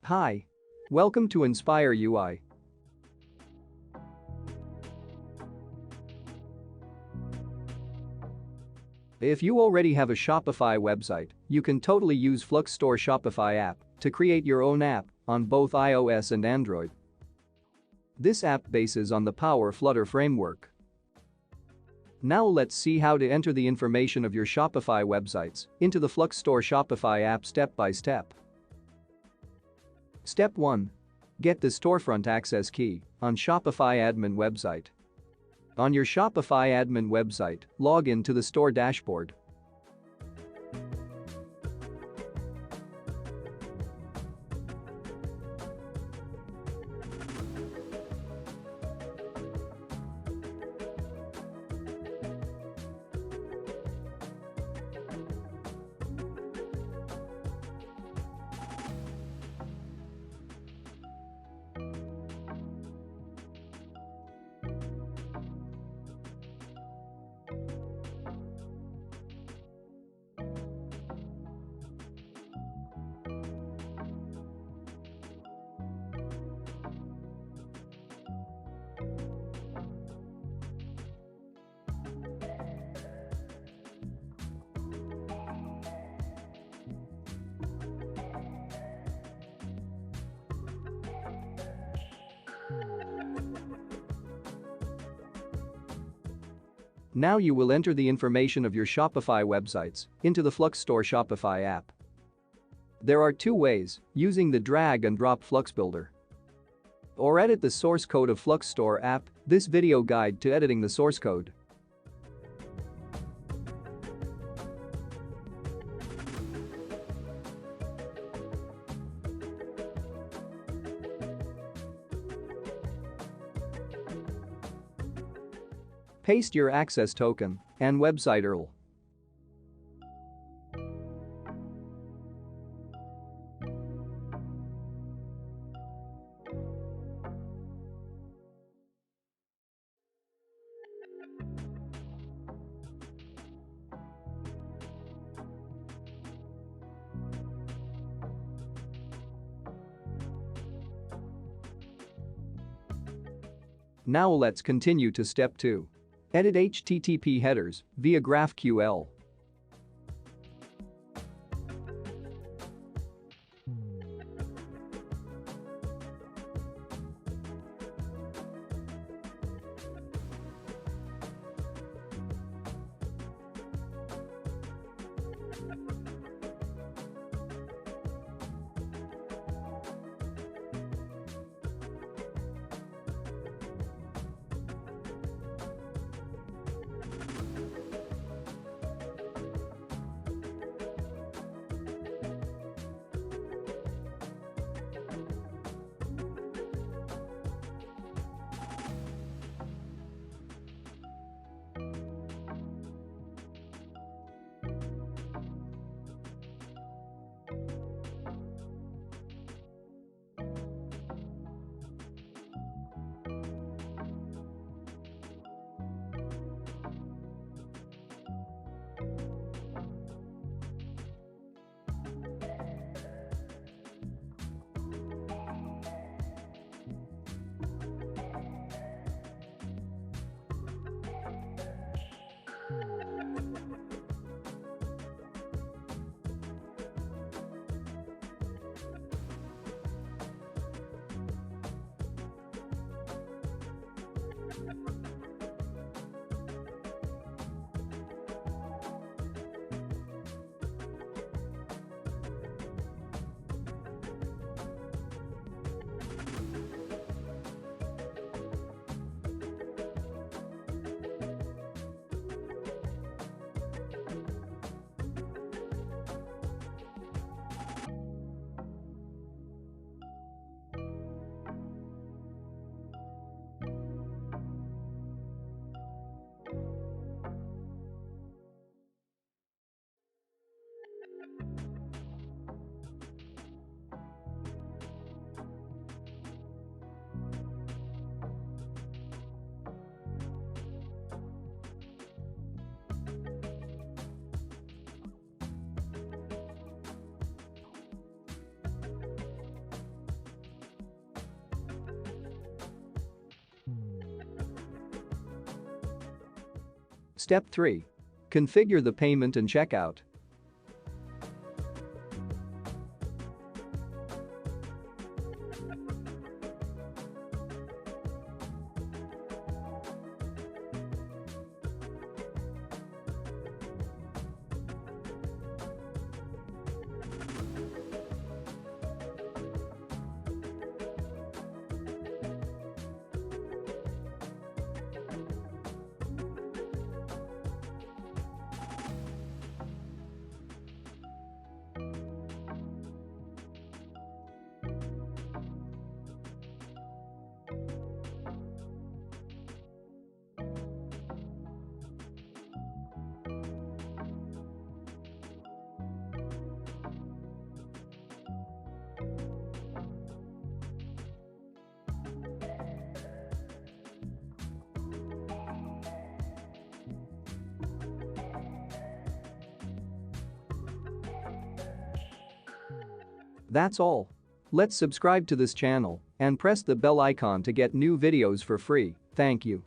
Hi. Welcome to InspireUI. If you already have a Shopify website, you can totally use FluxStore Shopify app to create your own app on both iOS and Android. This app bases on the Power Flutter framework. Now let's see how to enter the information of your Shopify websites into the FluxStore Shopify app step by step. Step 1. Get the Storefront access key on Shopify admin website. On your Shopify admin website, log in to the store dashboard. Now you will enter the information of your Shopify websites into the FluxStore Shopify app. There are two ways: using the drag and drop Flux Builder or edit the source code of FluxStore app. This video guide to editing the source code. Paste your access token and website URL. Now let's continue to step 2. Edit HTTP headers via GraphQL. Step 3. Configure the payment and checkout. That's all. Let's subscribe to this channel and press the bell icon to get new videos for free. Thank you.